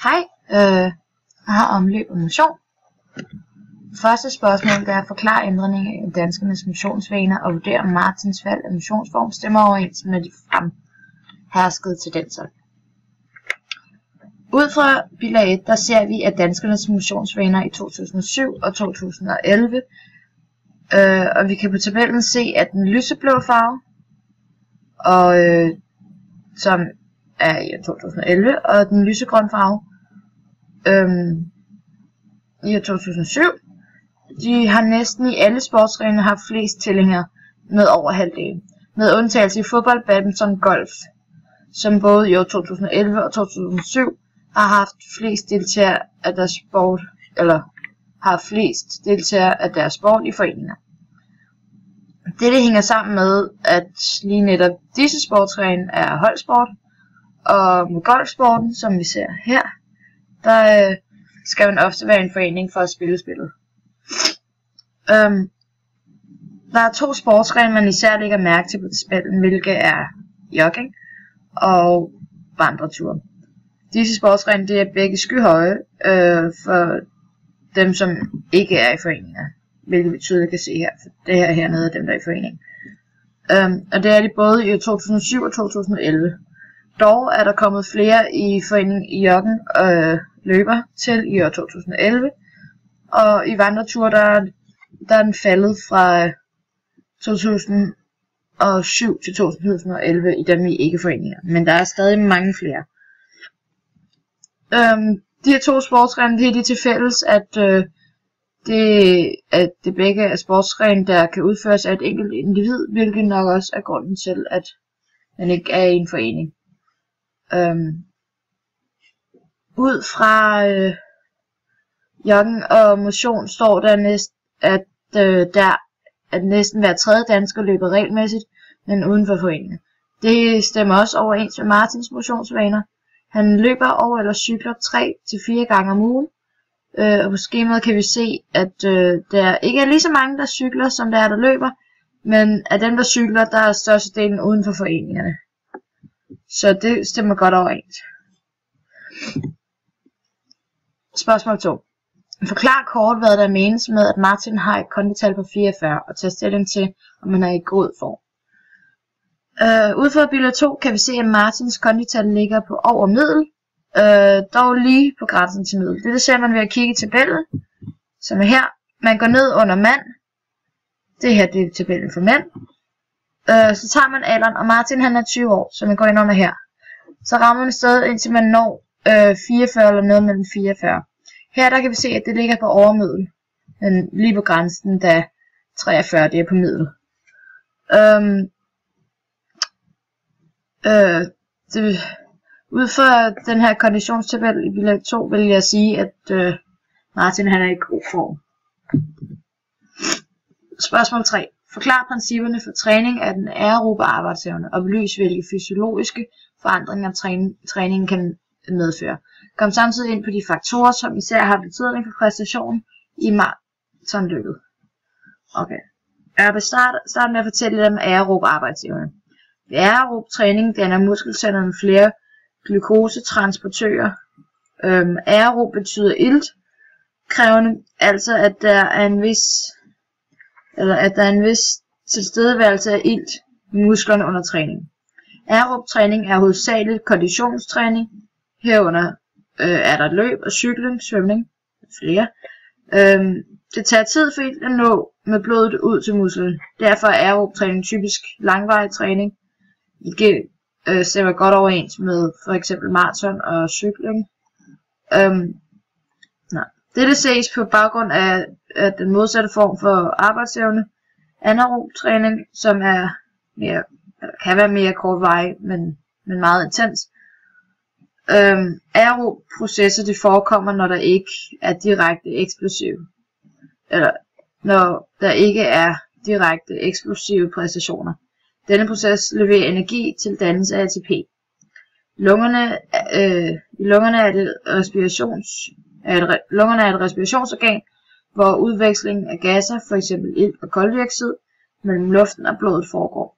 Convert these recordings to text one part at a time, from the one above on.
Hej, jeg har omløb og motion. Første spørgsmål er at forklare ændringen i danskernes motionsvaner og vurdere om Martins valg af motionsform stemmer overens med de fremherskede tendenser. Ud fra bilag 1, der ser vi, at danskernes motionsvaner i 2007 og 2011, og vi kan på tabellen se, at den lyseblå farve, og, som er i 2011, og den lysegrønne farve i 2007, de har næsten i alle sportsgrene haft flest tilhængere med over halvdelen, med undtagelse i fodbold, badminton, golf, som både i år 2011 og 2007 har haft flest deltagere af deres sport, eller har flest deltagere af deres sport i foreninger. Dette hænger sammen med, at lige netop disse sportsgrene er holdsport, og med golfsporten, som vi ser her, der skal man ofte være en forening for at spille spillet. Der er to sportsgrene, man især lægger mærke til på tabellen, hvilket er jogging og vandreture. Disse sportsgrene det er begge skyhøje for dem, som ikke er i foreninger, hvilket vi tydeligt kan se her. For det her hernede er dem, der er i forening. Og det er de både i 2007 og 2011. Dog er der kommet flere i foreningen i jogging løber til i år 2011, og i vandreture der er den faldet fra 2007 til 2011 i dem i ikke-foreninger, men der er stadig mange flere. De her to sportsgrene, det er de til fælles, at det begge er sportsgrene, der kan udføres af et enkelt individ, hvilket nok også er grunden til, at man ikke er i en forening. Ud fra jogging og motion står der at næsten hver tredje dansker løber regelmæssigt, men uden for foreninger. Det stemmer også overens med Martins motionsvaner. Han løber over eller cykler 3 til 4 gange om ugen. Og på skemaet kan vi se, at der ikke er lige så mange, der cykler, som der er, der løber. Men af dem, der cykler, der er størstedelen uden for foreningerne. Så det stemmer godt overens. Spørgsmål 2. Forklar kort, hvad der menes med, at Martin har et kondital på 44, og tage stilling til, om han er i god form. Ud fra billede 2 kan vi se, at Martins kondital ligger på over middel, dog lige på grænsen til middel. Det ser man ved at kigge i tabellen, som er her. Man går ned under mand. Det her det er tabellen for mænd. Så tager man alderen, og Martin han er 20 år, så man går ind under her. Så rammer man stadig indtil man når 44 eller noget mellem 44. Her der kan vi se, at det ligger på overmiddel, men lige på grænsen, da 43 det er på middel. Ud fra den her konditionstabel i bilag 2 vil jeg sige, at Martin han er i god form. Spørgsmål 3. Forklar principperne for træning af den aerobe arbejdsevne og belys, hvilke fysiologiske forandringer træningen kan medføre. Kom samtidig ind på de faktorer, som især har betydning for præstationen i maratonløbet. Okay. Jeg vil starte med at fortælle lidt om aerob arbejdsevne. Ved aerob træning danner muskelcellerne flere glukosetransportører. Aerob betyder iltkrævende, altså at der er en vis tilstedeværelse af ilt i musklerne under træning. Aerob træning er hovedsageligt konditionstræning. Herunder er der løb og cykling, svømning, flere. Det tager tid for ilt at nå med blodet ud til musklen. Derfor er aerob træning typisk langvarig træning. Det stemmer godt overens med for eksempel maraton og cykling. Dette ses på baggrund af den modsatte form for arbejdsevne, anaerob træning, som er mere, kan være mere kortvarig, men meget intens. Aerob processer det forekommer, når der ikke er direkte eksplosive, eller når der ikke er direkte eksplosive præstationer. Denne proces leverer energi til dannelse af ATP. I lungerne er et respirationsorgan, hvor udveksling af gasser, f.eks. ilt og koldioxid, mellem luften og blodet foregår.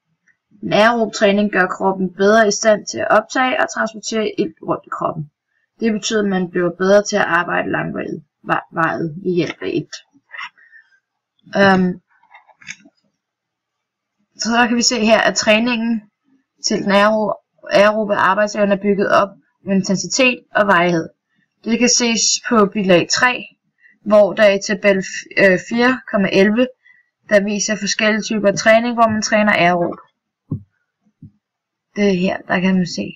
En aerob træning gør kroppen bedre i stand til at optage og transportere ilt rundt i kroppen. Det betyder, at man bliver bedre til at arbejde langvarigt ved hjælp af et. Så der kan vi se her, at træningen til den aerobe arbejdsevne er bygget op med intensitet og varighed. Det kan ses på bilag 3, hvor der i tabel 4,11, der viser forskellige typer træning, hvor man træner aerob. Det her, der kan man se.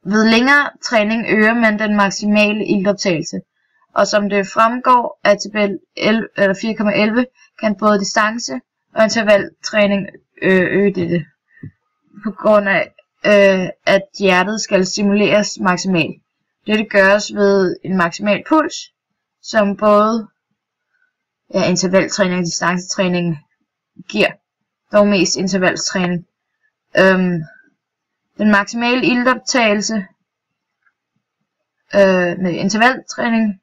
Ved længere træning øger man den maksimale iltoptagelse, og som det fremgår af tabel 4,11, kan både distance og intervaltræning øge dette, på grund af at hjertet skal stimuleres maksimalt. Dette gøres ved en maksimal puls, som både intervaltræning og distancetræning giver, dog mest intervaltræning. Den maksimale iltoptagelse med intervaltræning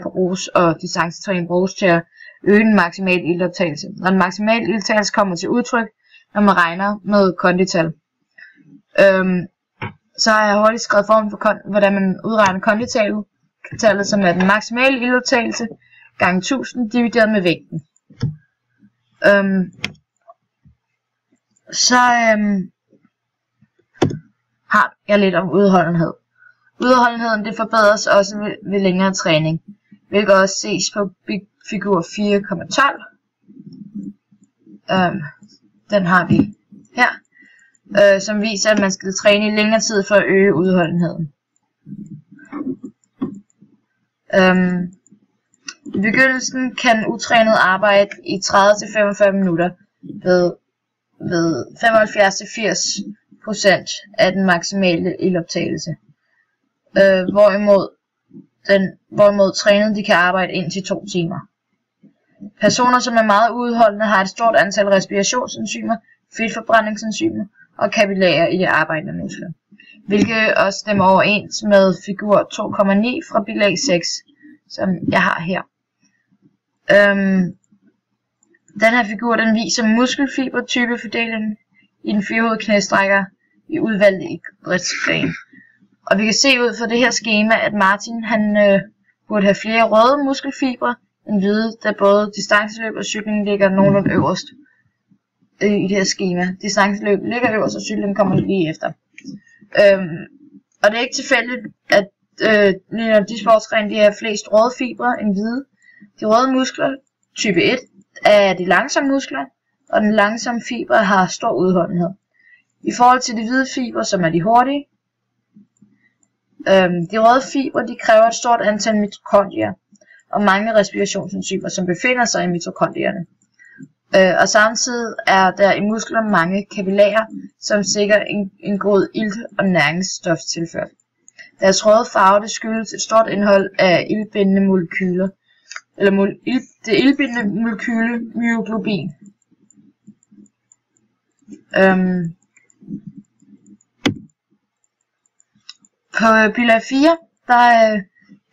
bruges, og distancetræning bruges til at øge den maksimale iltoptagelse. Når den maksimale iltoptagelse kommer til udtryk, når man regner med kondital. Så har jeg hurtigt skrevet formen for, hvordan man udregner konditallet, som er den maksimale iltoptagelse gange 1000 divideret med vægten. Har jeg lidt om udholdenhed. Udholdenheden det forbedres også ved længere træning, hvilket også ses på figur 4,12. Den har vi her, som viser, at man skal træne i længere tid for at øge udholdenheden. I begyndelsen kan utrænet arbejde i 30-45 minutter ved 75-80% af den maksimale iltoptagelse. Hvorimod trænede de kan arbejde indtil 2 timer. Personer, som er meget udholdende, har et stort antal respirationsenzymer, fedtforbrændingsenzymer og kapillærer i de arbejdende muskler, hvilket også stemmer overens med figur 2,9 fra bilag 6, som jeg har her. Den her figur den viser muskelfibertypefordelingen i den firhovedede knæstrækker i udvalgte idrætsgrene. Og vi kan se ud fra det her skema, at Martin han burde have flere røde muskelfibre end hvide, da både distanceløb og cykling ligger nogenlunde øverst i det her skema. Distanceløb ligger øverst, og cykling kommer lige efter. Og det er ikke tilfældigt, at de sportsgrene de har flest røde fibre end hvide. De røde muskler, type 1, er de langsomme muskler, og den langsomme fibre har stor udholdenhed. I forhold til de hvide fibre, som er de hurtige, de røde fibre de kræver et stort antal mitokondrier og mange respirationsenzymer, som befinder sig i mitokondrierne. Og samtidig er der i muskler mange kapillærer, som sikrer en god ilt- og næringsstoftilførsel. Deres røde farve det skyldes et stort indhold af iltbindende molekyler, eller det iltbindende molekyle myoglobin. På bilag 4, der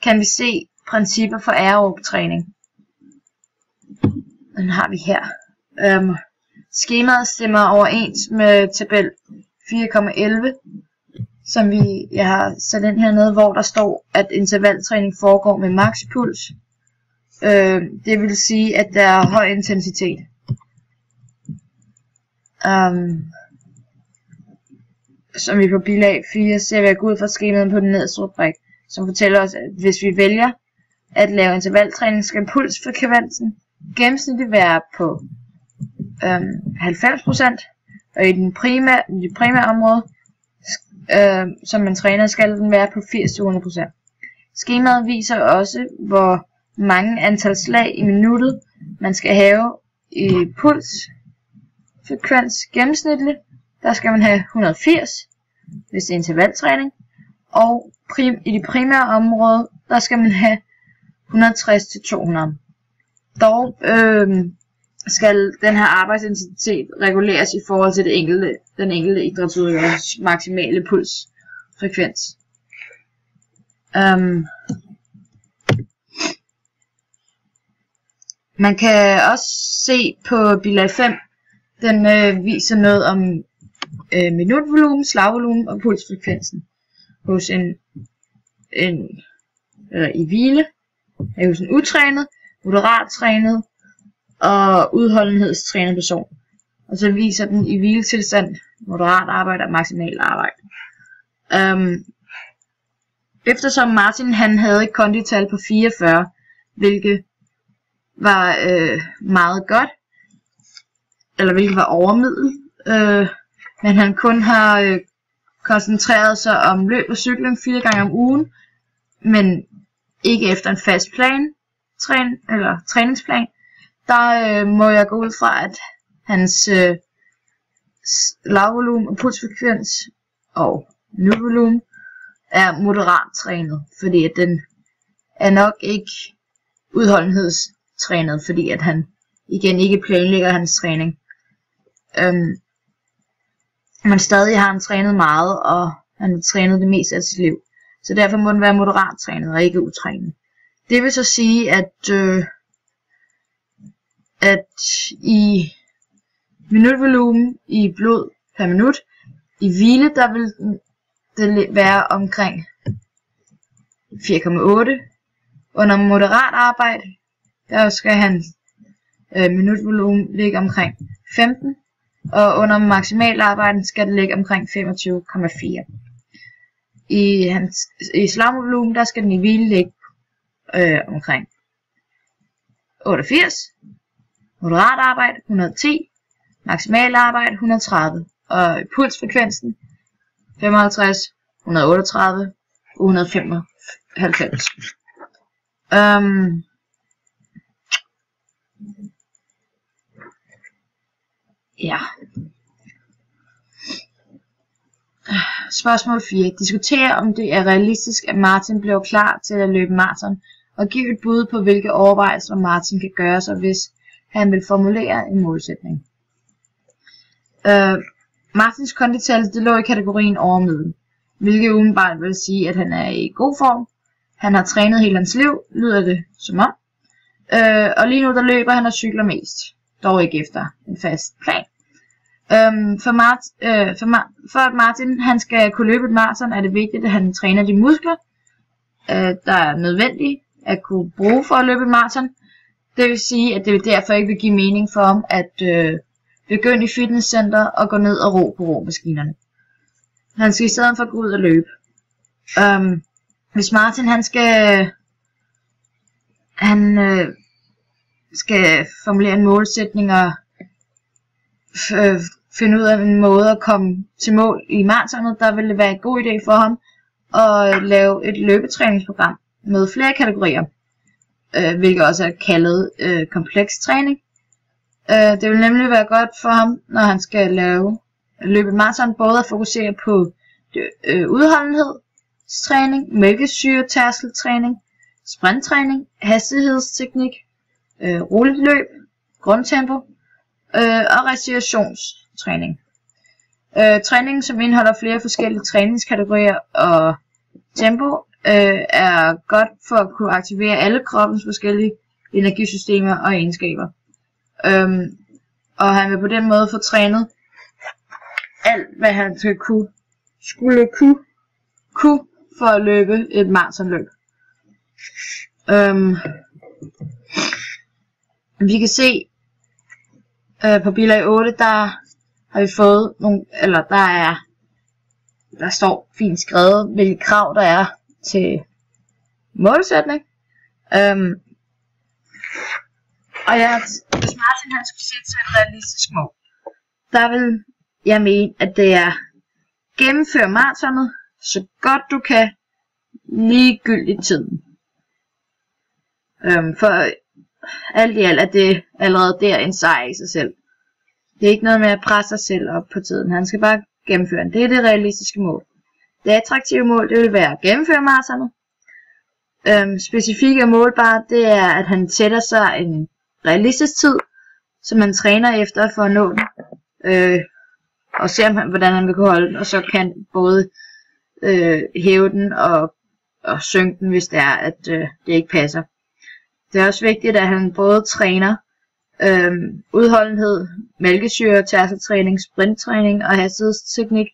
kan vi se principper for aerob træning. Den har vi her. Skemaet stemmer overens med tabel 4,11, som jeg har sat ind hernede, hvor der står, at intervaltræning foregår med maksipuls. Det vil sige, at der er høj intensitet. Som vi på bilag 4 ser vi ud fra skemaet på den nederste rubrik, som fortæller os, at hvis vi vælger at lave intervaltræning, skal pulsfrekvensen gennemsnitligt være på 90%, og i det primære område, som man træner, skal den være på 80-100%. Skemaet viser også, hvor mange antal slag i minuttet man skal have i pulsfrekvens gennemsnitligt. Der skal man have 180, hvis det er intervaltræning, og i det primære område, der skal man have 160-200. Dog skal den her arbejdsintensitet reguleres i forhold til den enkelte idrætsudøvers maksimale pulsfrekvens. Man kan også se på bilag 5, den viser noget om minutvolumen, slagvolumen og pulsfrekvensen. Hos i hvile, hos en utrænet, moderat trænet og udholdenhedstrænet person. Og så viser den i hviletilstand moderat arbejde og maksimal arbejde. Eftersom Martin han havde et kondital på 44, hvilket var meget godt, eller hvilket var overmiddel, men han kun har koncentreret sig om løb og cykling 4 gange om ugen, men ikke efter en fast træningsplan, der må jeg gå ud fra, at hans lavvolumen og pulsfrekvens og minutvolumen er moderat trænet, fordi at den er nok ikke udholdenhedstrænet, fordi at han igen ikke planlægger hans træning. Men stadig har han trænet meget, og han har trænet det meste af sit liv. Så derfor må den være moderat trænet og ikke utrænet. Det vil så sige, at i minutvolumen i blod per minut, i hvile, der vil det være omkring 4,8. Under moderat arbejde, der skal han minutvolumen ligge omkring 15. Og under maksimal arbejde skal det ligge omkring 25,4. I slagvolumen, der skal den i hvile ligge omkring 88. Moderat arbejde 110. Maksimal arbejde 130. Og pulsfrekvensen 55, 138, 195. Ja. Spørgsmål 4. Diskutere om det er realistisk, at Martin bliver klar til at løbe maraton, og give et bud på hvilke overvejelser Martin kan gøre sig, hvis han vil formulere en målsætning. Martins kondital, det lå i kategorien overmiddel, hvilket umiddelbart vil sige, at han er i god form. Han har trænet hele hans liv, lyder det som om. Og lige nu der løber han og cykler mest, dog ikke efter en fast plan. For at Martin han skal kunne løbe et maraton, er det vigtigt, at han træner de muskler, der er nødvendige at kunne bruge for at løbe et maraton. Det vil sige, at det derfor ikke vil give mening for ham at begynde i fitnesscenter og gå ned og ro på romaskinerne. Han skal i stedet for gå ud og løbe. Hvis Martin han skal formulere en målsætning og finde ud af en måde at komme til mål i maratonet, der vil det være en god idé for ham at lave et løbetræningsprogram med flere kategorier, hvilket også er kaldet kompleks træning. Det vil nemlig være godt for ham, når han skal løbe et maraton, både at fokusere på udholdenhedstræning, mælkesyretærskeltræning, sprinttræning, hastighedsteknik, roligt løb, grundtempo og respirationstræning. Træning, som indeholder flere forskellige træningskategorier og tempo, er godt for at kunne aktivere alle kroppens forskellige energisystemer og egenskaber. Og han vil på den måde få trænet alt, hvad han skulle kunne for at løbe et maratonløb. Vi kan se på bilag 8, der har vi fået nogle, eller der står fint skrevet, hvilke krav der er til målsætning. Og hvis Martin han skulle sætte sig et realistisk mål, der vil jeg mene, at det er gennemføre maratonet så godt du kan, ligegyldigt tiden. For alt i alt er det allerede der en sejr i sig selv. Det er ikke noget med at presse sig selv op på tiden. Han skal bare gennemføre den. Det er det realistiske mål. Det attraktive mål, det vil være at gennemføre maratonet. Specifikke og målbare, det er, at han sætter sig en realistisk tid, som man træner efter for at nå den. Og se hvordan han vil kunne holde den. Og så kan både hæve den og synke den, hvis det er, at det ikke passer. Det er også vigtigt, at han både træner Udholdenhed, mælkesyre, tærsetræning, sprinttræning og hastighedsteknik